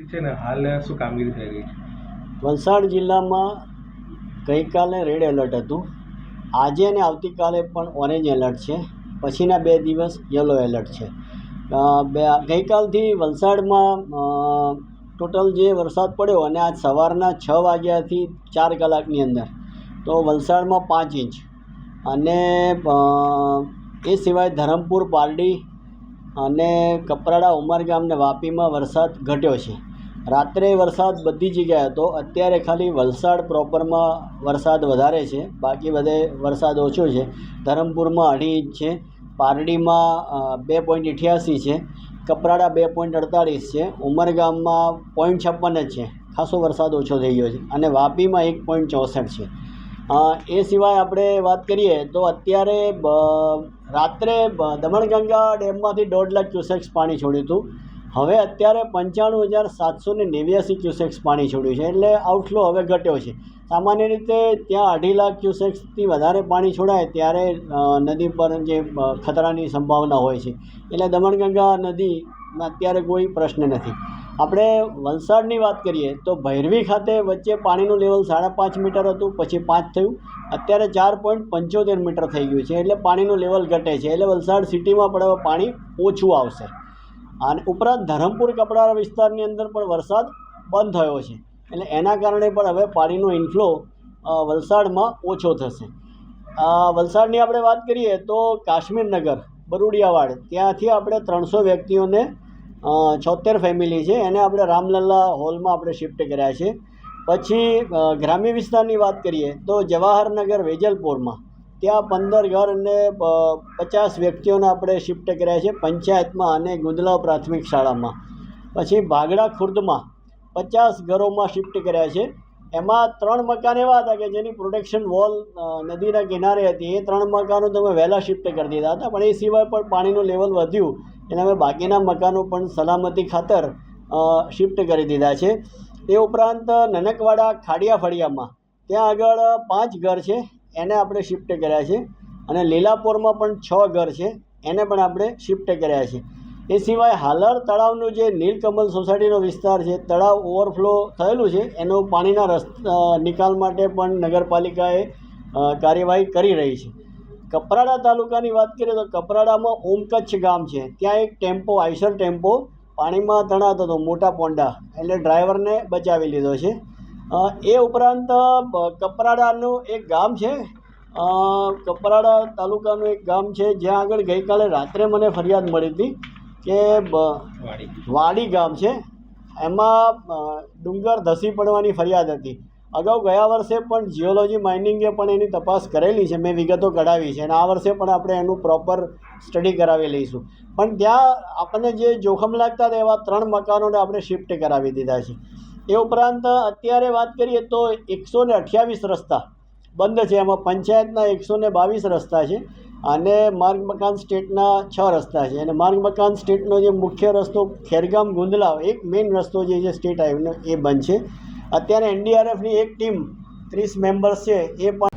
પરિસ્થિતિ છે ને હાલ શું કામગીરી થઈ રહી છે? વલસાડ જિલ્લામાં ગઈકાલે રેડ એલર્ટ હતું, આજે અને આવતીકાલે પણ ઓરેન્જ એલર્ટ છે, પછીના 2 દિવસ યલો એલર્ટ છે. ગઈકાલથી વલસાડમાં ટોટલ જે વરસાદ પડ્યો અને આજ સવારના 6 વાગ્યાથી 4 કલાકની અંદર તો વલસાડમાં 5 ઇંચ અને એ સિવાય ધરમપુર, પારડી અને કપરાડા, ઉમરગામ અને વાપીમાં વરસાદ ઘટ્યો છે. રાત્રે વરસાદ બધી જગ્યાએ હતો, અત્યારે ખાલી વલસાડ પ્રોપરમાં વરસાદ વધારે છે, બાકી બધે વરસાદ ઓછો છે. ધરમપુરમાં 2.5 ઇંચ છે, પારડીમાં 2.88 છે, કપરાડા 2.48 છે, ઉમરગામમાં 0.56 જ છે, ખાસો વરસાદ ઓછો થઈ ગયો છે, અને વાપીમાં 1.64 છે. એ સિવાય આપણે વાત કરીએ તો અત્યારે રાત્રે દમણગંગા ડેમમાંથી 1.5 લાખ ક્યુસેક્સ પાણી છોડ્યું હતું. હવે અત્યારે 95,789 ક્યુસેક્સ પાણી છોડ્યું છે, એટલે આઉટફ્લો હવે ઘટ્યો છે. સામાન્ય રીતે ત્યાં 2.5 લાખ ક્યુસેક્સથી વધારે પાણી છોડાય ત્યારે નદી પર જે ખતરાની સંભાવના હોય છે, એટલે દમણગંગા નદીમાં અત્યારે કોઈ પ્રશ્ન નથી. આપણે વલસાડની વાત કરીએ તો ભૈરવી ખાતે વચ્ચે પાણીનું લેવલ 5.5 મીટર હતું, પછી 5 થયું, અત્યારે 4.75 મીટર થઈ ગયું છે, એટલે પાણીનું લેવલ ઘટે છે, એટલે વલસાડ સિટીમાં પણ હવે પાણી ઓછું આવશે. અને ઉપરાંત ધરમપુર, કપરાડા વિસ્તારની અંદર પણ વરસાદ બંધ થયો છે, એટલે એના કારણે પણ હવે પાણીનો ઇન્ફ્લો વલસાડમાં ઓછો થશે. વલસાડની આપણે વાત કરીએ તો કાશ્મીરનગર, બરુડિયાવાડ, ત્યાંથી આપણે 300 વ્યક્તિઓને 76 ફેમિલી છે, એને આપણે રામલલ્લા હોલમાં આપણે શિફ્ટ કર્યા છે. પછી ગ્રામ્ય વિસ્તારની વાત કરીએ તો જવાહરનગર, વેજલપુરમાં ત્યાં 15 ઘર અને 50 વ્યક્તિઓને આપણે શિફ્ટ કર્યા છે પંચાયતમાં અને ગુંદલાવ પ્રાથમિક શાળામાં. પછી ભાગડા, ખુર્દમાં 50 ઘરોમાં શિફ્ટ કર્યા છે. એમાં 3 મકાન એવા હતા કે જેની પ્રોટેક્શન વોલ નદીના કિનારે હતી, એ 3 મકાનો તમે વહેલા શિફ્ટ કરી દીધા હતા, પણ એ સિવાય પણ પાણીનું લેવલ વધ્યું એટલે અમે બાકીના મકાનો પણ સલામતી ખાતર શિફ્ટ કરી દીધા છે. એ ઉપરાંત નનકવાડા, ખાડિયા ફળિયામાં ત્યાં આગળ 5 ઘર છે, એને આપણે શિફ્ટ કર્યા છે, અને લીલાપોરમાં પણ 6 ઘર છે, એને પણ આપણે શિફ્ટ કર્યા છે. એ સિવાય હાલર તળાવનું જે નીલકમલ સોસાયટીનો વિસ્તાર છે, તળાવ ઓવરફ્લો થયેલું છે, એનો પાણીના નિકાલ માટે પણ નગરપાલિકાએ કાર્યવાહી કરી રહી છે. કપરાડા તાલુકાની વાત કરીએ તો કપરાડામાં ઓમકચ્છ ગામ છે, ત્યાં એક ટેમ્પો, આઈસર ટેમ્પો પાણીમાં તણાતો હતો, મોટા પોંડા, એટલે ડ્રાઈવરને બચાવી લીધો છે. એ ઉપરાંત કપરાડાનું એક ગામ છે, કપરાડા તાલુકાનું એક ગામ છે, જ્યાં આગળ ગઈકાલે રાત્રે મને ફરિયાદ મળી હતી કે વાડી ગામ છે, એમાં ડુંગર ધસી પડવાની ફરિયાદ હતી. અગાઉ ગયા વર્ષે પણ જીઓલોજી માઇનિંગે પણ એની તપાસ કરેલી છે, મેં વિગતો કઢાવી છે, અને આ વર્ષે પણ આપણે એનું પ્રોપર સ્ટડી કરાવી લઈશું. પણ ત્યાં આપણને જે જોખમ લાગતા હતા એવા 3 મકાનોને આપણે શિફ્ટ કરાવી દીધા છે. એ ઉપરાંત અત્યારે વાત કરીએ તો 128 રસ્તા બંધ છે, એમાં પંચાયતના 122 રસ્તા છે, અને માર્ગ મકાન સ્ટેટના 6 રસ્તા છે. અને માર્ગ મકાન સ્ટેટનો જે મુખ્ય રસ્તો ખેરગામ, ગુંદલાવ, એક મેઇન રસ્તો જે છે સ્ટેટ હાઈવેનો, એ બંધ છે. અત્યારે એનડીઆરએફની એક ટીમ 30 મેમ્બર્સ છે, એ પણ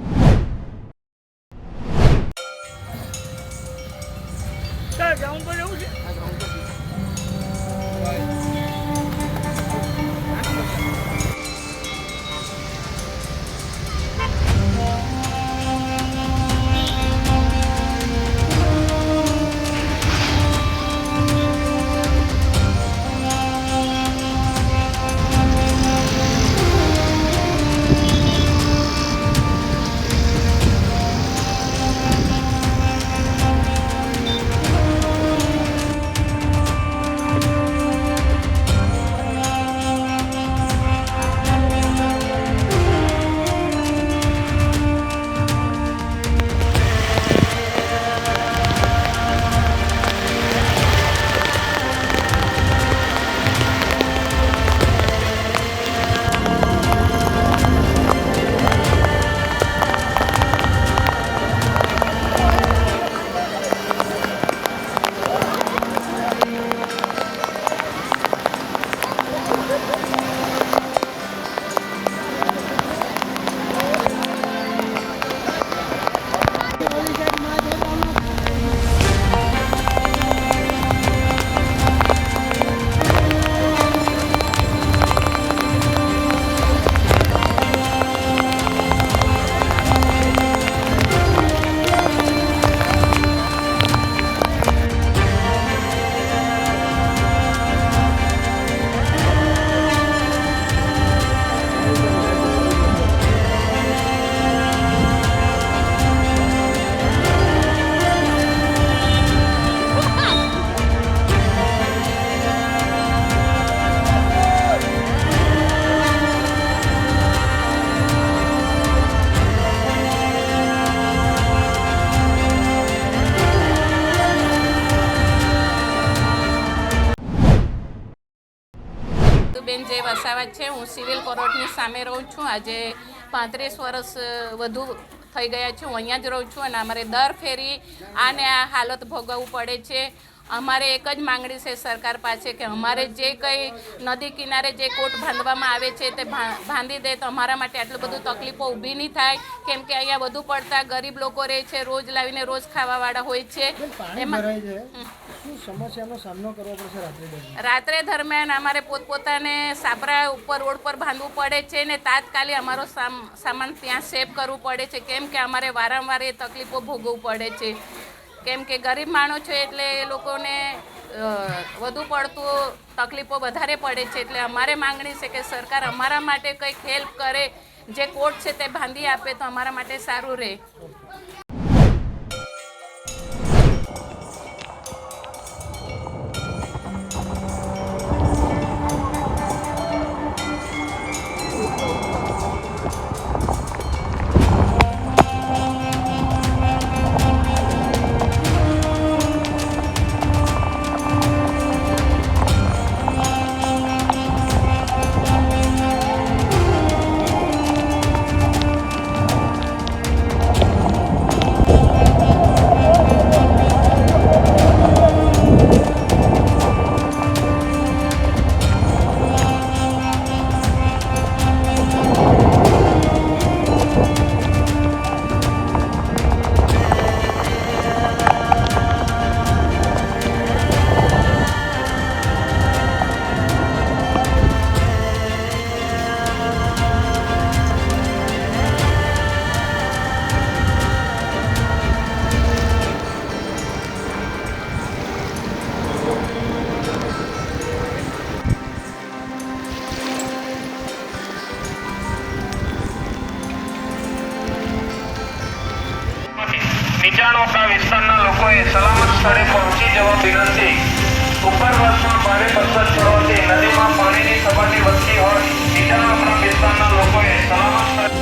વસાવા છે. હું સિવિલ કોર્ટની સામે રહું છું. આજે 35 વર્ષ વધુ થઈ ગયા છે. હું અહીંયા જ રહું છું અને અમારે દર ફેરી આને આ હાલત ભોગવવું પડે છે. અમારે એક જ માંગણી છે સરકાર પાસે કે અમારે જે કંઈ નદી કિનારે જે કોર્ટ બાંધવામાં આવે છે તે બાંધી દે તો અમારા માટે આટલું બધું તકલીફો ઊભી નહીં થાય. કેમ કે અહીંયા વધુ પડતા ગરીબ લોકો રહે છે, રોજ લાવીને રોજ ખાવાવાળા હોય છે. એમાં સમસ્યાનો સામનો કરવો પડશે રાત્રે દરમિયાન અમારે પોતપોતાને સાપરા ઉપર રોડ પર બાંધવું પડે છે ને તાત્કાલિક અમારો સામાન ત્યાં સેવ કરવું પડે છે. કેમ કે અમારે વારંવાર એ તકલીફો ભોગવવું પડે છે. કેમ કે ગરીબ માણસો છે એટલે એ લોકોને વધુ પડતું તકલીફો વધારે પડે છે. એટલે અમારે માંગણી છે કે સરકાર અમારા માટે કંઈક હેલ્પ કરે, જે કોર્ટ છે તે બાંધી આપે તો અમારા માટે સારું રહે. નીચાણવાળા વિસ્તારના લોકોએ સલામત સ્થળે પહોંચી જવા વિનંતી. ઉપરવાસમાં ભારે વરસાદ પડવાથી નદીમાં પાણીની સપાટી વધતી હોય નીચાણવાળા વિસ્તારના લોકોએ સલામત સ્થળે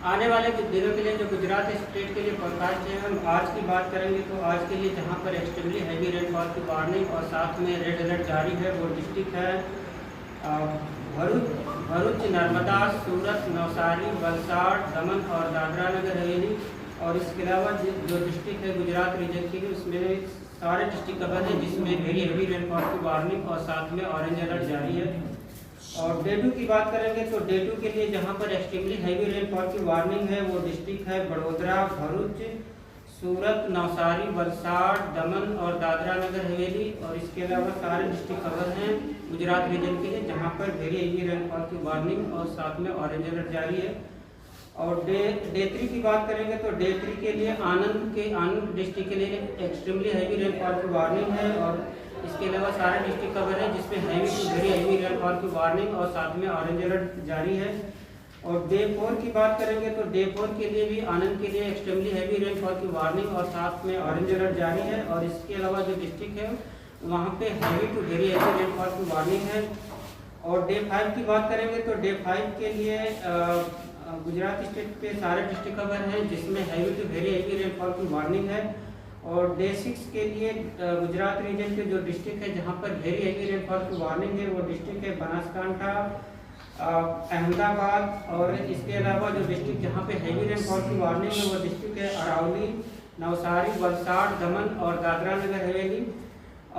आने वाले कुछ दिनों के लिए जो गुजरात स्टेट के लिए फोरकास्ट है, हम आज की बात करेंगे तो आज के लिए जहां पर एक्सट्रीमली हैवी रेनफॉल की वार्निंग और साथ में रेड अलर्ट जारी है वो डिस्ट्रिक्ट है भरूच, नर्मदा, सूरत, नवसारी, वलसाड़, दमन और दादरा नगर हवेली. और इसके अलावा जो डिस्ट्रिक्ट है गुजरात रीजन की उसमें सारे डिस्ट्रिक्ट कवर है जिसमें वेरी हैवी रेनफॉल की वार्निंग और साथ में ऑरेंज अलर्ट जारी है. और डे 2 की बात करेंगे तो डे 2 के लिए जहां पर एक्सट्रीमली हैवी रेनफॉल की वार्निंग है वो डिस्ट्रिक्ट है बड़ोदरा, भरूच, सूरत, नवसारी, वलसाड़, दमन और दादरा नगर हवेली. और इसके अलावा सारे डिस्ट्रिक्ट कवर हैं गुजरात रीजन के लिए जहां पर वेरी हैवी रेनफॉल की वार्निंग और साथ में ऑरेंज अलर्ट जारी है. और डे 3 की बात करेंगे तो डे 3 के लिए आनंद डिस्ट्रिक्ट के लिए एक्सट्रीमली हैवी रेनफॉल की वार्निंग है. और इसके अलावा सारे डिस्ट्रिक्ट कवर है जिसमें heavy to very heavy rainfall की वार्निंग और साथ में ऑरेंज अलर्ट जारी है. और डे 4 की बात करेंगे तो डे 4 के लिए भी आनंद के लिए एक्सट्रीमली हैवी रेनफॉल की वार्निंग और साथ में ऑरेंज अलर्ट जारी है. और इसके अलावा जो डिस्ट्रिक्ट है वहाँ पे heavy to very heavy rainfall की वार्निंग है. और डे 5 की बात करेंगे तो डे 5 के लिए गुजरात स्टेट के सारे डिस्ट्रिक्ट कवर हैं जिसमें heavy to very heavy rainfall की वार्निंग है. और डे 6 के लिए गुजरात रीजन के जो डिस्ट्रिक्ट है जहां पर वेरी हैवी रेनफॉल की वार्निंग है वो डिस्ट्रिक्ट है बनासकांठा, अहमदाबाद. और इसके अलावा जो डिस्ट्रिक्ट जहां पे हैवी रेनफॉल की वार्निंग है वो डिस्ट्रिक्ट है अरावली, नवसारी, वलसाड़, दमन और दादरा नगर हवेली.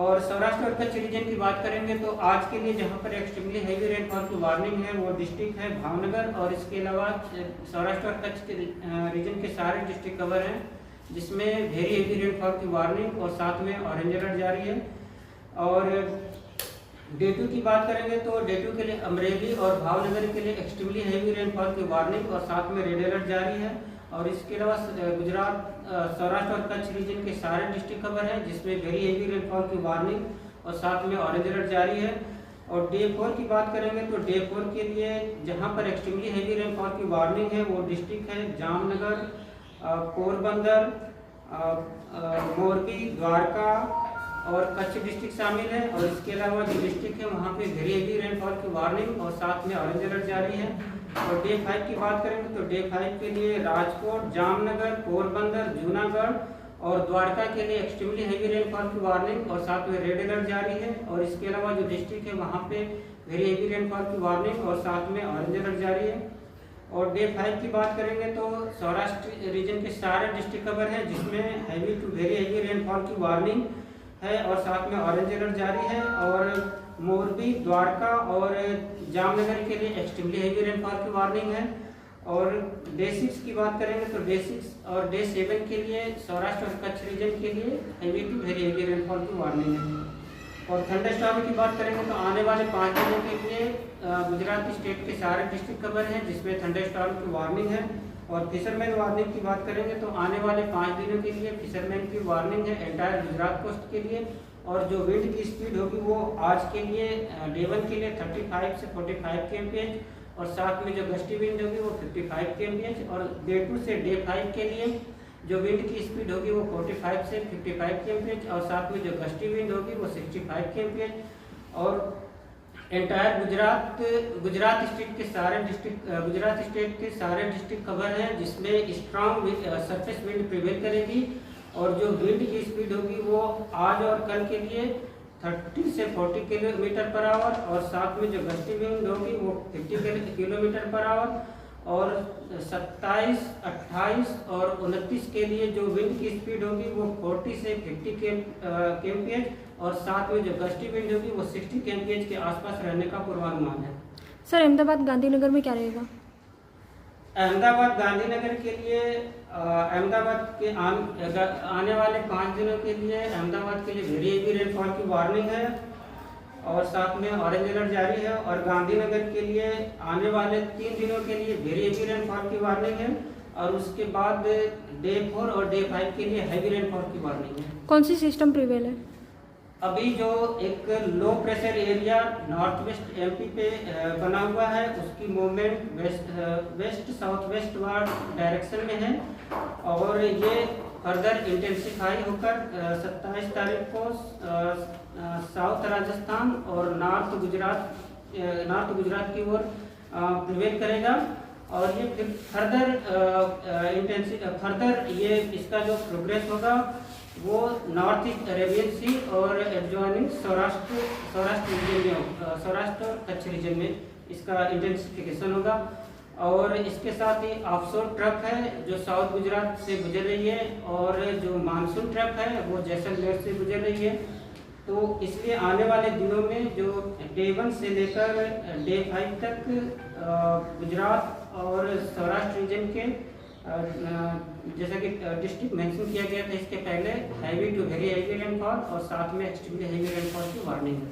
और सौराष्ट्र और कच्छ रीजन की बात करेंगे तो आज के लिए जहां पर एक्सट्रीमली हैवी रेनफॉल की वार्निंग है वो डिस्ट्रिक्ट है भावनगर. और इसके अलावा सौराष्ट्र और कच्छ के रीजन के सारे डिस्ट्रिक्ट कवर हैं जिसमें वेरी हेवी रेनफॉल की वार्निंग और साथ में ऑरेंज अलर्ट जारी है. और डे 2 की बात करेंगे तो डे 2 के लिए अमरेली और भावनगर के लिए एक्सट्रीमली हैवी रेनफॉल की वार्निंग और साथ में रेड अलर्ट जारी है. और इसके अलावा गुजरात सौराष्ट्र और कच्छ रीजन के सारे डिस्ट्रिक्ट कवर है, जिसमें वेरी हेवी रेनफॉल की वार्निंग और साथ में ऑरेंज अलर्ट जारी है। और डे 4 की बात करेंगे तो डे 4 के लिए जहां पर एक्सट्रीमली हेवी रेनफॉल की वार्निंग है वो डिस्ट्रिक्ट है जामनगर, पोरबंदर, मोरबी, द्वारका और कच्छ डिस्ट्रिक्ट शामिल है। और इसके अलावा जो डिस्ट्रिक्ट है वहाँ पे वेरी हेवी रेनफॉल की वार्निंग और साथ में ऑरेंज अलर्ट जारी है। और डे 5 की बात करेंगे तो डे 5 के लिए राजकोट, जामनगर, पोरबंदर, जूनागढ़ और द्वारका के लिए एक्सट्रीमली हेवी रेनफॉल की वार्निंग और साथ में रेड अलर्ट जारी है। और इसके अलावा जो डिस्ट्रिक्ट है वहाँ पे वेरी हेवी रेनफॉल की वार्निंग और साथ में ऑरेंज अलर्ट जारी है। और डे 5 की बात करेंगे तो सौराष्ट्र रीजन के सारे डिस्ट्रिक्ट कवर है, जिसमें heavy to very heavy rainfall की वार्निंग है और साथ में ऑरेंज अलर्ट जारी है। और मोरबी, द्वारका और जामनगर के लिए एक्सट्रीमली हेवी रेनफॉल की वार्निंग है। और डे 6 की बात करेंगे तो डे 6 और डे 7 के लिए सौराष्ट्र और कच्छ रीजन के लिए heavy to very heavy rainfall की वार्निंग है। और थंडरस्टॉर्म की बात करेंगे तो आने वाले 5 दिनों के लिए गुजरात स्टेट के सारे डिस्ट्रिक्ट कवर हैं, जिसमें थंडरस्टॉर्म की वार्निंग है। और फिशरमैन वार्निंग की बात करेंगे तो आने वाले 5 दिनों के लिए फिशरमैन की वार्निंग है एंटायर गुजरात कोस्ट के लिए। और जो विंड की स्पीड होगी वो आज के लिए डे 1 के लिए 35 से 45 kmph और साथ में जो गस्टी विंड होगी वो 55 kmph। और डे 2 से डे 5 के लिए जो विंड की स्पीड होगी वो 45 से 55 kmph और साथ में जो गस्टी विंड होगी वो 65 kmph। और एंटायर गुजरात स्टेट के सारे डिस्ट्रिक्ट कवर हैं, जिसमें स्ट्रॉन्ग सरफेस विंड प्रिवेल करेगी। और जो विंड की स्पीड होगी वो आज और कल के लिए 30 से 40 किलोमीटर पर आवर और साथ में जो गस्टी विंड होगी वो 50 किलोमीटर पर आवर। और 27, 28 और 29 के लिए जो विंड की स्पीड होगी वो 40 से 50 kmph और साथ में जो गस्टी विंड होगी वो 60 kmph के आसपास रहने का पूर्वानुमान है। सर अहमदाबाद गांधीनगर में क्या रहेगा? अहमदाबाद गांधीनगर के लिए अहमदाबाद के आने वाले 5 दिनों के लिए अहमदाबाद के लिए वेरी हेवी रेनफॉल की वार्निंग है और साथ में ऑरेंज अलर्ट जारी है। और गांधीनगर के लिए आने वाले 3 दिनों के लिए वेरी हेवी रेनफॉल की वार्निंग है और उसके बाद डे 4 और डे 5 के लिए हैवी रेनफॉल की वार्निंग है। कौन सी सिस्टम प्रिवेल है? अभी जो एक low pressure area north west MP पे बना हुआ है उसकी movement west south west ward direction में है और ये फर्दर इंटेंसिफाई होकर 27 तारीख को साउथ राजस्थान और नॉर्थ गुजरात की ओर प्रिवेल करेगा। और ये फिर फर्दर ये इसका जो प्रोग्रेस होगा वो नॉर्थ ईस्ट अरेबियन सी और एडजॉइनिंग सौराष्ट्र रीजन में सौराष्ट्र और कच्छ रीजन में इसका इंटेंसिफिकेशन होगा। और इसके साथ ही ऑफशोर ट्रफ है जो साउथ गुजरात से गुजर रही है और जो मानसून ट्रफ है वो जैसलमेर से गुजर रही है। तो इसलिए आने वाले दिनों में जो डे 1 से लेकर डे 5 तक गुजरात और सौराष्ट्र रीजन के जैसा कि डिस्ट्रिक्ट मेंशन किया गया था इसके पहले heavy to very heavy rainfall और साथ में एक्सट्रीमली हैवी रेनफॉल की वार्निंग है।